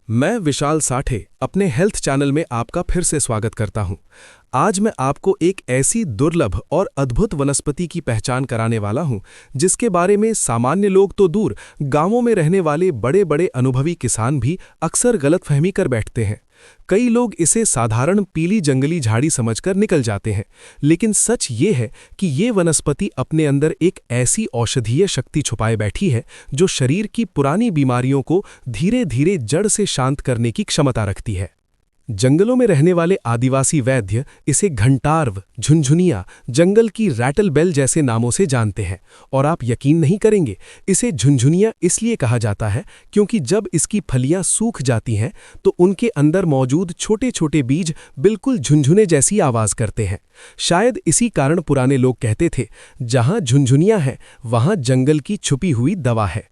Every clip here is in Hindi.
मैं विशाल साठे अपने हेल्थ चैनल में आपका फिर से स्वागत करता हूं। आज मैं आपको एक ऐसी दुर्लभ और अद्भुत वनस्पति की पहचान कराने वाला हूं, जिसके बारे में सामान्य लोग तो दूर, गांवों में रहने वाले बड़े बड़े अनुभवी किसान भी अक्सर गलतफहमी कर बैठते हैं। कई लोग इसे साधारण पीली जंगली झाड़ी समझकर निकल जाते हैं, लेकिन सच ये है कि ये वनस्पति अपने अंदर एक ऐसी औषधीय शक्ति छुपाए बैठी है जो शरीर की पुरानी बीमारियों को धीरे धीरे जड़ से शांत करने की क्षमता रखती है। जंगलों में रहने वाले आदिवासी वैद्य इसे घंटार्व, झुनझुनिया, जंगल की रैटल बेल जैसे नामों से जानते हैं। और आप यकीन नहीं करेंगे, इसे झुनझुनिया इसलिए कहा जाता है क्योंकि जब इसकी फलियां सूख जाती हैं तो उनके अंदर मौजूद छोटे छोटे बीज बिल्कुल झुनझुने जैसी आवाज करते हैं। शायद इसी कारण पुराने लोग कहते थे, जहां झुनझुनिया है वहां जंगल की छुपी हुई दवा है।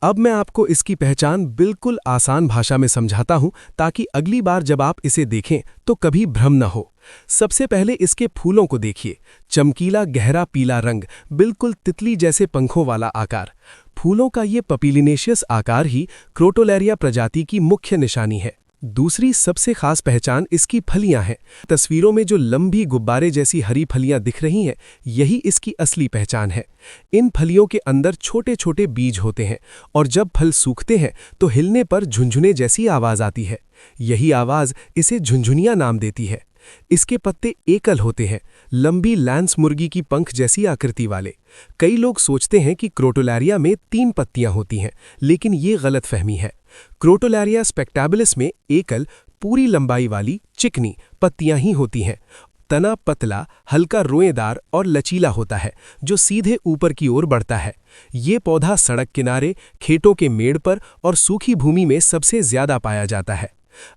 अब मैं आपको इसकी पहचान बिल्कुल आसान भाषा में समझाता हूं, ताकि अगली बार जब आप इसे देखें तो कभी भ्रम न हो। सबसे पहले इसके फूलों को देखिए। चमकीला गहरा पीला रंग, बिल्कुल तितली जैसे पंखों वाला आकार। फूलों का ये पपीलिनेशियस आकार ही क्रोटोलेरिया प्रजाति की मुख्य निशानी है। दूसरी सबसे खास पहचान इसकी फलियां हैं। तस्वीरों में जो लंबी गुब्बारे जैसी हरी फलियां दिख रही हैं, यही इसकी असली पहचान है। इन फलियों के अंदर छोटे छोटे बीज होते हैं और जब फल सूखते हैं तो हिलने पर झुनझुने जैसी आवाज आती है। यही आवाज इसे झुनझुनिया नाम देती है। इसके पत्ते एकल होते हैं, लंबी लैंस मुर्गी की पंख जैसी आकृति वाले। कई लोग सोचते हैं कि क्रोटोलेरिया में 3 पत्तियां होती हैं, लेकिन ये गलतफहमी है। क्रोटोलेरिया स्पेक्टेबुलस में एकल, पूरी लंबाई वाली चिकनी पत्तियां ही होती हैं। तना पतला, हल्का रोएदार और लचीला होता है, जो सीधे ऊपर की ओर बढ़ता है। ये पौधा सड़क किनारे, खेतों के मेड़ पर और सूखी भूमि में सबसे ज्यादा पाया जाता है।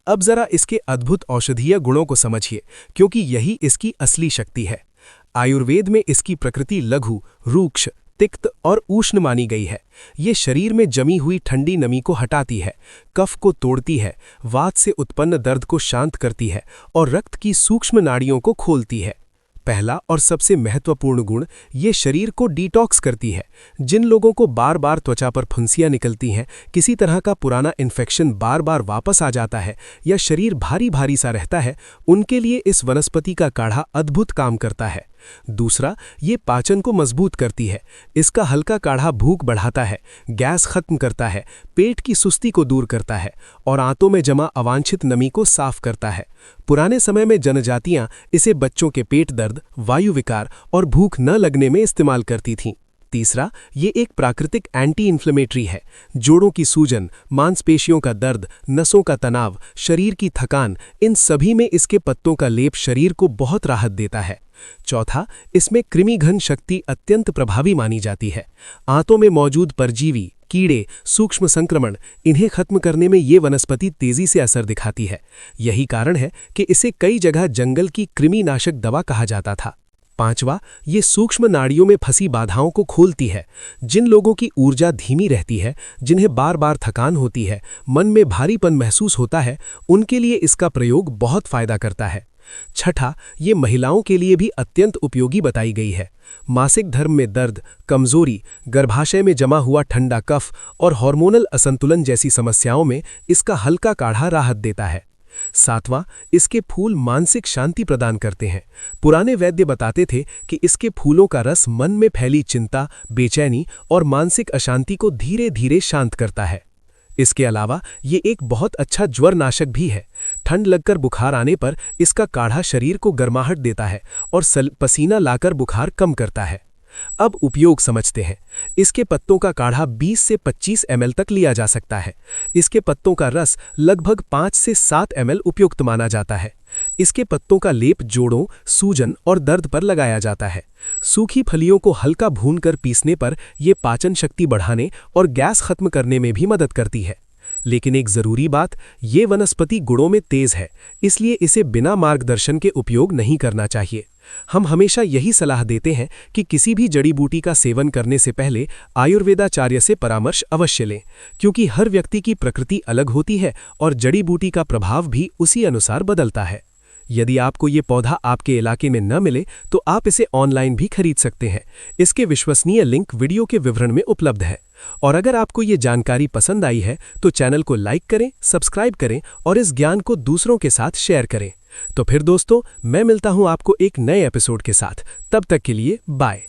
अब जरा इसके अद्भुत औषधीय गुणों को समझिए, क्योंकि यही इसकी असली शक्ति है। आयुर्वेद में इसकी प्रकृति लघु, रूक्ष, तिक्त और उष्ण मानी गई है। ये शरीर में जमी हुई ठंडी नमी को हटाती है, कफ को तोड़ती है, वात से उत्पन्न दर्द को शांत करती है और रक्त की सूक्ष्म नाड़ियों को खोलती है। पहला और सबसे महत्वपूर्ण गुण, ये शरीर को डिटॉक्स करती है। जिन लोगों को बार बार त्वचा पर फुंसियां निकलती हैं, किसी तरह का पुराना इन्फेक्शन बार बार वापस आ जाता है या शरीर भारी भारी सा रहता है, उनके लिए इस वनस्पति का काढ़ा अद्भुत काम करता है। दूसरा, ये पाचन को मजबूत करती है। इसका हल्का काढ़ा भूख बढ़ाता है, गैस खत्म करता है, पेट की सुस्ती को दूर करता है और आंतों में जमा अवांछित नमी को साफ करता है। पुराने समय में जनजातियां इसे बच्चों के पेट दर्द, वायु विकार और भूख न लगने में इस्तेमाल करती थीं। तीसरा, ये एक प्राकृतिक एंटी इन्फ्लेमेटरी है। जोड़ों की सूजन, मांसपेशियों का दर्द, नसों का तनाव, शरीर की थकान, इन सभी में इसके पत्तों का लेप शरीर को बहुत राहत देता है। चौथा, इसमें कृमिघन शक्ति अत्यंत प्रभावी मानी जाती है। आंतों में मौजूद परजीवी, कीड़े, सूक्ष्म संक्रमण, इन्हें खत्म करने में ये वनस्पति तेजी से असर दिखाती है। यही कारण है कि इसे कई जगह जंगल की कृमिनाशक दवा कहा जाता था। पांचवा, ये सूक्ष्म नाड़ियों में फंसी बाधाओं को खोलती है। जिन लोगों की ऊर्जा धीमी रहती है, जिन्हें बार बार थकान होती है, मन में भारीपन महसूस होता है, उनके लिए इसका प्रयोग बहुत फायदा करता है। छठा, ये महिलाओं के लिए भी अत्यंत उपयोगी बताई गई है। मासिक धर्म में दर्द, कमजोरी, गर्भाशय में जमा हुआ ठंडा कफ और हार्मोनल असंतुलन जैसी समस्याओं में इसका हल्का काढ़ा राहत देता है। सातवां, इसके फूल मानसिक शांति प्रदान करते हैं। पुराने वैद्य बताते थे कि इसके फूलों का रस मन में फैली चिंता, बेचैनी और मानसिक अशांति को धीरे धीरे शांत करता है। इसके अलावा ये एक बहुत अच्छा ज्वर नाशक भी है। ठंड लगकर बुखार आने पर इसका काढ़ा शरीर को गर्माहट देता है और पसीना लाकर बुखार कम करता है। अब उपयोग समझते हैं। इसके पत्तों का काढ़ा 20 से 25 ml तक लिया जा सकता है। इसके पत्तों का रस लगभग 5 से 7 ml उपयुक्त माना जाता है। इसके पत्तों का लेप जोड़ों, सूजन और दर्द पर लगाया जाता है। सूखी फलियों को हल्का भूनकर पीसने पर यह पाचन शक्ति बढ़ाने और गैस खत्म करने में भी मदद करती है। लेकिन एक जरूरी बात, ये वनस्पति गुणों में तेज है, इसलिए इसे बिना मार्गदर्शन के उपयोग नहीं करना चाहिए। हम हमेशा यही सलाह देते हैं कि किसी भी जड़ी बूटी का सेवन करने से पहले आयुर्वेदाचार्य से परामर्श अवश्य लें, क्योंकि हर व्यक्ति की प्रकृति अलग होती है और जड़ी बूटी का प्रभाव भी उसी अनुसार बदलता है। यदि आपको ये पौधा आपके इलाके में न मिले तो आप इसे ऑनलाइन भी खरीद सकते हैं। इसके विश्वसनीय लिंक वीडियो के विवरण में उपलब्ध है। और अगर आपको ये जानकारी पसंद आई है तो चैनल को लाइक करें, सब्सक्राइब करें और इस ज्ञान को दूसरों के साथ शेयर करें। तो फिर दोस्तों, मैं मिलता हूं आपको एक नए एपिसोड के साथ। तब तक के लिए बाय।